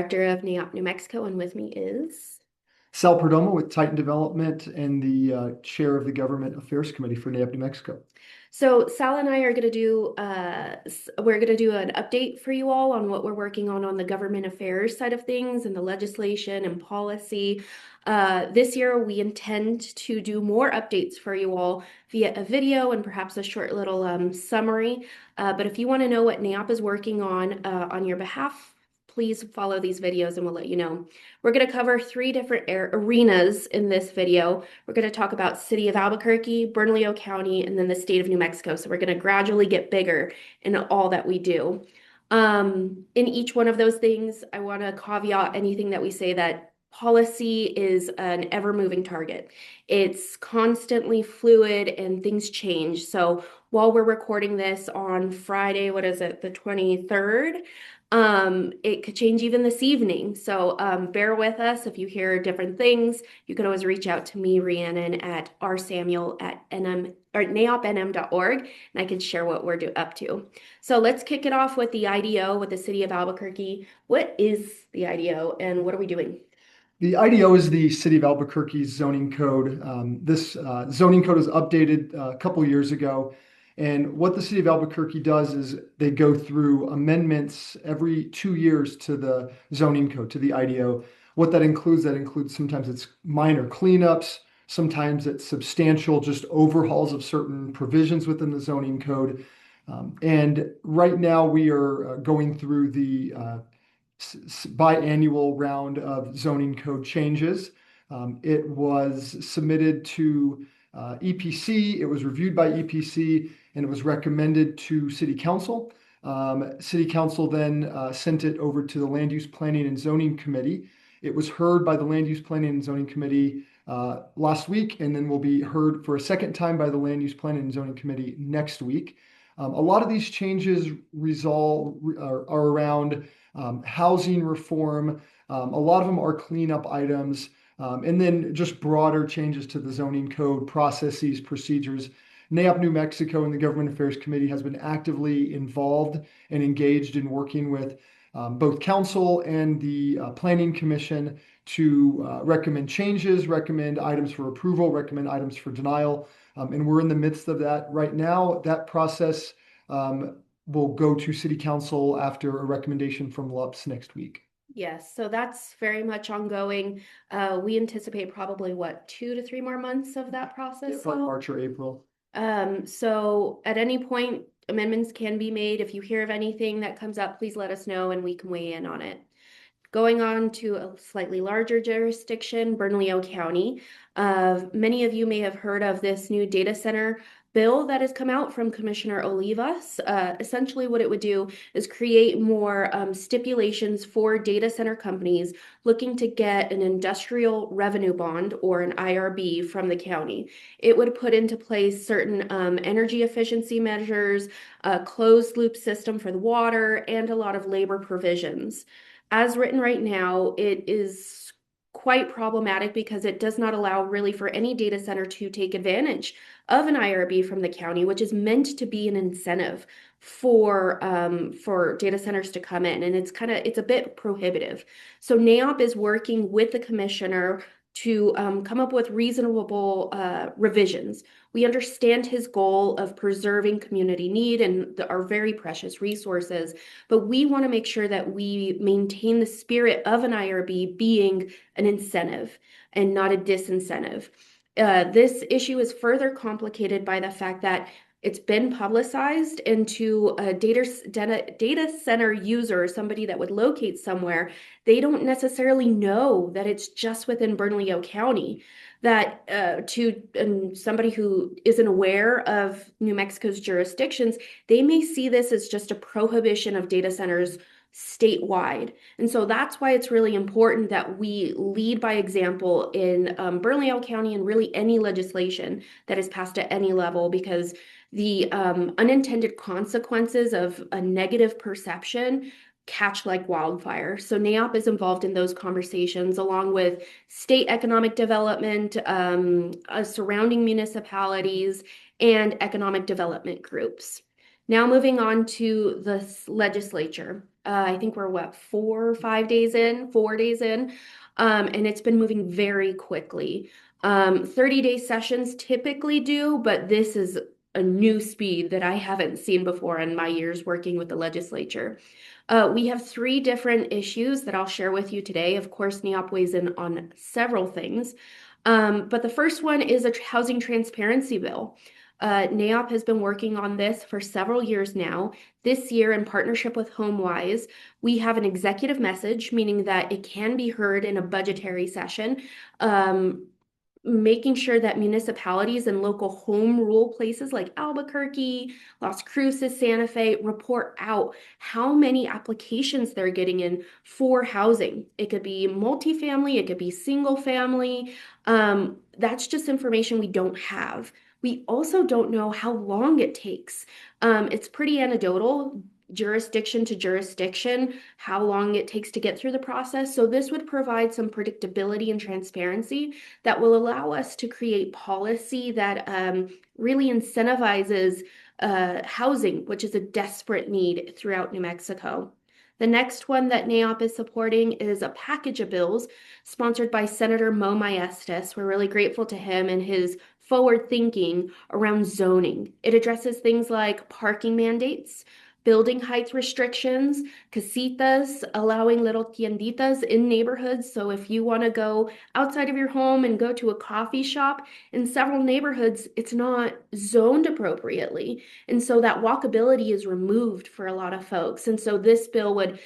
Director of NAIOP New Mexico, and with me is Sal Perdomo with Titan Development and the Chair of the Government Affairs Committee for NAIOP New Mexico. So Sal and I are going to do we're going to do an update for you all on what we're working on the government affairs side of things and the legislation and policy. This year we intend to do more updates for you all via a video and perhaps a short little summary. But if you want to know what NAIOP is working on your behalf, please follow these videos and we'll let you know. We're going to cover three different arenas in this video. We're going to talk about City of Albuquerque, Bernalillo County, and then the state of New Mexico. So we're going to gradually get bigger in all that we do. In each one of those things, I want to caveat anything that we say that policy is an ever-moving target. It's constantly fluid and things change. So while we're recording this on Friday, what is it, the 23rd, it could change even this evening. So bear with us if you hear different things. You can always reach out to me, Rhiannon, at rsamuel@naopnm.org, and I can share what we're up to. So let's kick it off with the IDO with the City of Albuquerque. What is the IDO and what are we doing? The IDO is the City of Albuquerque's zoning code. This zoning code was updated a couple years ago. And what the City of Albuquerque does is they go through amendments every 2 years to the zoning code, to the IDO. What that includes sometimes it's minor cleanups, sometimes it's substantial just overhauls of certain provisions within the zoning code. And right now we are going through the biannual round of zoning code changes. It was submitted to EPC, it was reviewed by EPC, and it was recommended to City Council. City Council then sent it over to the Land Use Planning and Zoning Committee. It was heard by the Land Use Planning and Zoning Committee last week, and then will be heard for a second time by the Land Use Planning and Zoning Committee next week. A lot of these changes are around housing reform. A lot of them are cleanup items, and then just broader changes to the zoning code, processes, procedures. NAIOP New Mexico and the Government Affairs Committee has been actively involved and engaged in working with both council and the Planning Commission to recommend changes, recommend items for approval, recommend items for denial. And we're in the midst of that right now. That process will go to City Council after a recommendation from LUPS next week. Yes, so that's very much ongoing. We anticipate probably what, 2 to 3 more months of that process? Yeah, probably March or April. So at any point, amendments can be made. If you hear of anything that comes up, please let us know and we can weigh in on it. Going on to a slightly larger jurisdiction, Bernalillo County. Many of you may have heard of this new data center bill that has come out from Commissioner Olivas. Essentially what it would do is create more stipulations for data center companies looking to get an industrial revenue bond or an IRB from the county. It would put into place certain energy efficiency measures, a closed loop system for the water, and a lot of labor provisions. As written right now, it is quite problematic because it does not allow really for any data center to take advantage of an IRB from the county, which is meant to be an incentive for data centers to come in. And it's a bit prohibitive. So NAIOP is working with the commissioner to come up with reasonable revisions. We understand his goal of preserving community need and our very precious resources, but we want to make sure that we maintain the spirit of an IRB being an incentive and not a disincentive. This issue is further complicated by the fact that it's been publicized into a data center user, somebody that would locate somewhere. They don't necessarily know that it's just within Bernalillo County. That somebody who isn't aware of New Mexico's jurisdictions, they may see this as just a prohibition of data centers statewide. And so that's why it's really important that we lead by example in Bernalillo County and really any legislation that is passed at any level, because the unintended consequences of a negative perception catch like wildfire. So NAIOP is involved in those conversations along with state economic development, surrounding municipalities, and economic development groups. Now moving on to the legislature. I think we're what, 4 or 5 days in, 4 days in, and it's been moving very quickly. 30-day sessions typically do, but this is a new speed that I haven't seen before in my years working with the legislature. We have 3 different issues that I'll share with you today. Of course, NAIOP weighs in on several things. But the first one is a housing transparency bill. NAIOP has been working on this for several years now. This year, in partnership with HomeWise, we have an executive message, meaning that it can be heard in a budgetary session, making sure that municipalities and local home rule places like Albuquerque, Las Cruces, Santa Fe report out how many applications they're getting in for housing. It could be multifamily, it could be single family. That's just information we don't have. We also don't know how long it takes. It's pretty anecdotal, jurisdiction to jurisdiction, how long it takes to get through the process. So this would provide some predictability and transparency that will allow us to create policy that really incentivizes housing, which is a desperate need throughout New Mexico. The next one that NAIOP is supporting is a package of bills sponsored by Senator Mo Maestas. We're really grateful to him and his forward thinking around zoning. It addresses things like parking mandates, building height restrictions, casitas, allowing little tienditas in neighborhoods. So if you want to go outside of your home and go to a coffee shop, in several neighborhoods, it's not zoned appropriately. And so that walkability is removed for a lot of folks. And so this bill would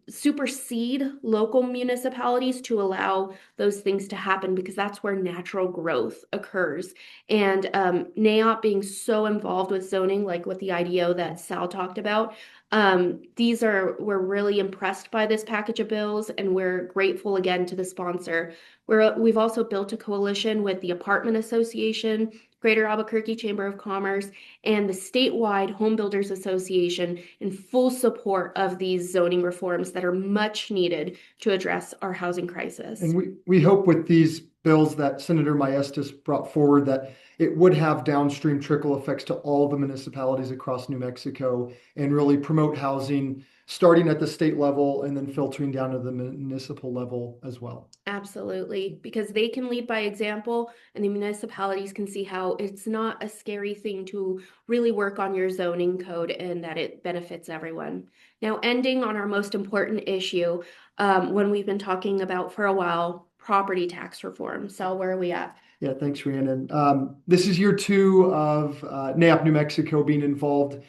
supersede local municipalities to allow those things to happen because that's where natural growth occurs. And NAIOP being so involved with zoning, like with the IDO that Sal talked about, we're really impressed by this package of bills, and we're grateful again to the sponsor. We've also built a coalition with the Apartment Association, Greater Albuquerque Chamber of Commerce, and the Statewide Home Builders Association in full support of these zoning reforms that are much needed to address our housing crisis. And we hope with these bills that Senator Maestas brought forward that it would have downstream trickle effects to all the municipalities across New Mexico and really promote housing starting at the state level and then filtering down to the municipal level as well. Absolutely, because they can lead by example and the municipalities can see how it's not a scary thing to really work on your zoning code and that it benefits everyone. Now, ending on our most important issue, when we've been talking about for a while, property tax reform. So where are we at? Yeah, thanks, Rhiannon. This is year 2 of NAIOP New Mexico being involved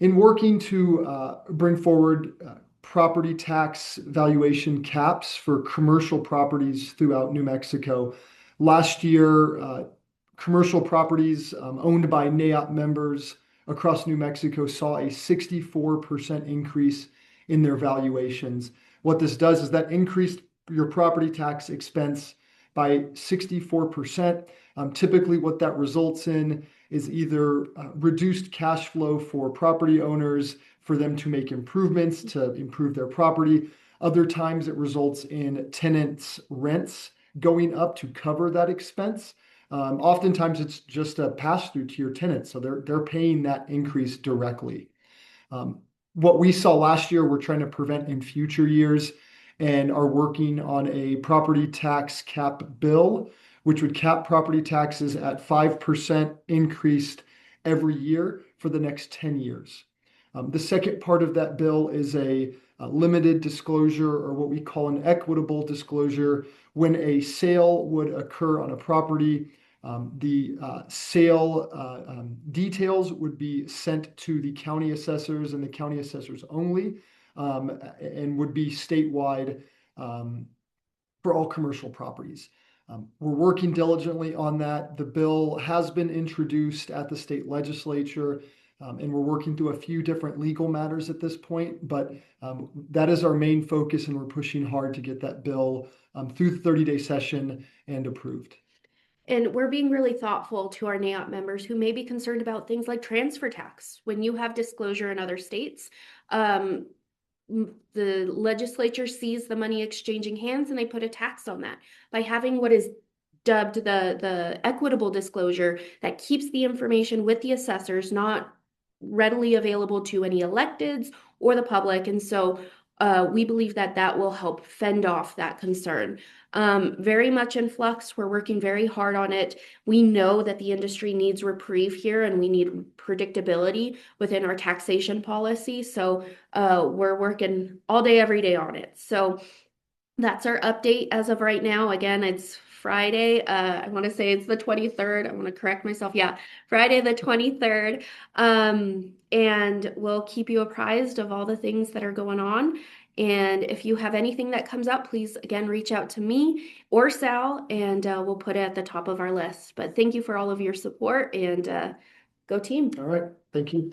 in working to bring forward property tax valuation caps for commercial properties throughout New Mexico. Last year, commercial properties owned by NAIOP members across New Mexico saw a 64% increase in their valuations. What this does is that increased your property tax expense by 64%. Typically, what that results in is either reduced cash flow for property owners for them to make improvements to improve their property. Other times it results in tenants' rents going up to cover that expense. Oftentimes it's just a pass through to your tenants, so they're paying that increase directly. What we saw last year, we're trying to prevent in future years and are working on a property tax cap bill, which would cap property taxes at 5% increased every year for the next 10 years. The second part of that bill is a limited disclosure, or what we call an equitable disclosure. When a sale would occur on a property, the sale details would be sent to the county assessors and the county assessors only, and would be statewide for all commercial properties. We're working diligently on that. The bill has been introduced at the state legislature, and we're working through a few different legal matters at this point, but that is our main focus, and we're pushing hard to get that bill through the 30-day session and approved. And we're being really thoughtful to our NAIOP members who may be concerned about things like transfer tax. When you have disclosure in other states, the legislature sees the money exchanging hands and they put a tax on that. By having what is dubbed the equitable disclosure that keeps the information with the assessors, not readily available to any electeds or the public. And so we believe that that will help fend off that concern. Very much in flux. We're working very hard on it. We know that the industry needs reprieve here and we need predictability within our taxation policy. So we're working all day, every day on it. So that's our update as of right now. Again, it's Friday. I want to say it's the 23rd. I want to correct myself. Yeah, Friday the 23rd. And we'll keep you apprised of all the things that are going on. And if you have anything that comes up, please again reach out to me or Sal, and we'll put it at the top of our list. But thank you for all of your support, and go team. All right, thank you.